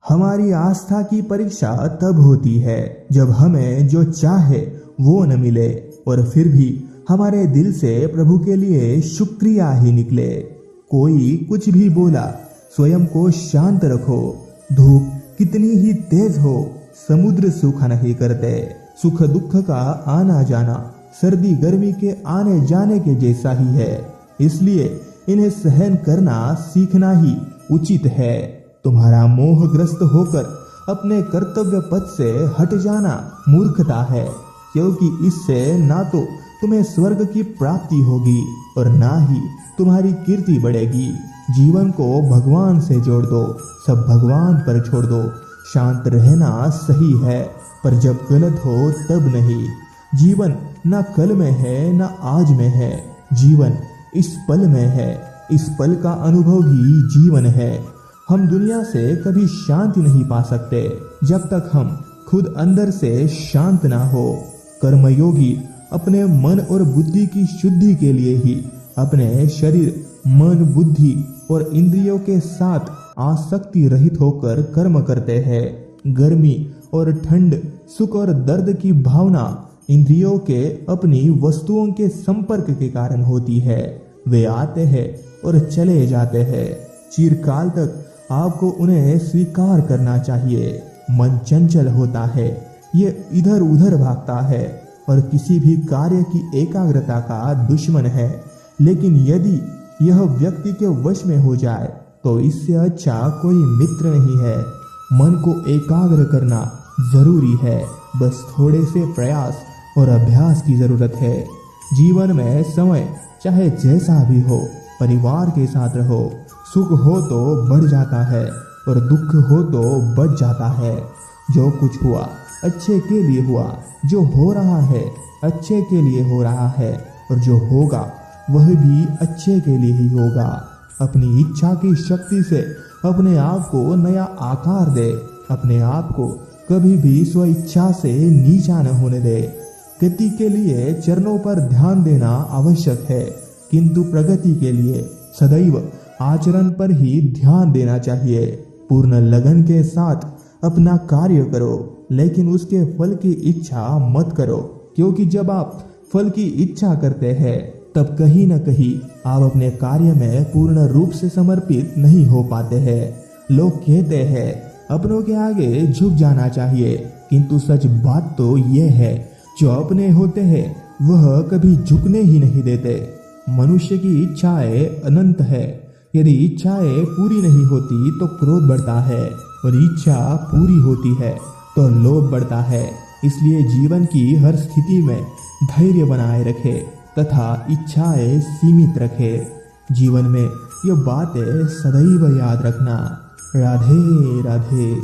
हमारी आस्था की परीक्षा तब होती है जब हमें जो चाहे वो न मिले और फिर भी हमारे दिल से प्रभु के लिए शुक्रिया ही निकले। कोई कुछ भी बोला, स्वयं को शांत रखो। धूप कितनी ही तेज हो, समुद्र सूखा नहीं करते। सुख दुख का आना जाना सर्दी गर्मी के आने जाने के जैसा ही है, इसलिए इन्हें सहन करना सीखना ही उचित है। तुम्हारा मोहग्रस्त होकर अपने कर्तव्य पथ से हट जाना मूर्खता है, क्योंकि इससे ना तो तुम्हें स्वर्ग की प्राप्ति होगी और ना ही तुम्हारी कीर्ति बढ़ेगी। जीवन को भगवान से जोड़ दो, सब भगवान पर छोड़ दो। शांत रहना सही है, पर जब गलत हो तब नहीं। जीवन ना कल में है ना आज में है, जीवन इस पल में है। इस पल का अनुभव ही जीवन है। हम दुनिया से कभी शांति नहीं पा सकते जब तक हम खुद अंदर से शांत ना हो। कर्मयोगी अपने मन और बुद्धि की शुद्धि के लिए ही अपने शरीर, मन, बुद्धि और इंद्रियों के साथ आसक्ति रहित होकर कर्म करते हैं। गर्मी और ठंड, सुख और दर्द की भावना इंद्रियों के अपनी वस्तुओं के संपर्क के कारण होती है। वे आते हैं और चले जाते हैं। चिरकाल तक आपको उन्हें स्वीकार करना चाहिए। मन चंचल होता है, ये इधर उधर भागता है और किसी भी कार्य की एकाग्रता का दुश्मन है। लेकिन यदि यह व्यक्ति के वश में हो जाए तो इससे अच्छा कोई मित्र नहीं है। मन को एकाग्र करना जरूरी है, बस थोड़े से प्रयास और अभ्यास की जरूरत है। जीवन में समय चाहे जैसा भी हो, परिवार के साथ रहो। सुख हो तो बढ़ जाता है और दुख हो तो बढ़ जाता है। जो कुछ हुआ अच्छे के लिए हुआ, जो हो रहा है अच्छे के लिए हो रहा है और जो होगा वह भी अच्छे के लिए ही होगा। अपनी इच्छा की शक्ति से अपने आप को नया आकार दे। अपने आप को कभी भी स्व इच्छा से नीचा न होने दे। गति के लिए चरणों पर ध्यान देना आवश्यक है, किंतु प्रगति के लिए सदैव आचरण पर ही ध्यान देना चाहिए। पूर्ण लगन के साथ अपना कार्य करो, लेकिन उसके फल की इच्छा मत करो, क्योंकि जब आप फल की इच्छा करते हैं तब कहीं न कहीं आप अपने कार्य में पूर्ण रूप से समर्पित नहीं हो पाते हैं। लोग कहते हैं अपनों के आगे झुक जाना चाहिए, किंतु सच बात तो यह है, जो अपने होते हैं वह कभी झुकने ही नहीं देते। मनुष्य की इच्छाएं अनंत है। यदि इच्छाएं पूरी नहीं होती तो क्रोध बढ़ता है और इच्छा पूरी होती है तो लोभ बढ़ता है। इसलिए जीवन की हर स्थिति में धैर्य बनाए रखे तथा इच्छाएं सीमित रखे। जीवन में ये बातें सदैव याद रखना। राधे राधे।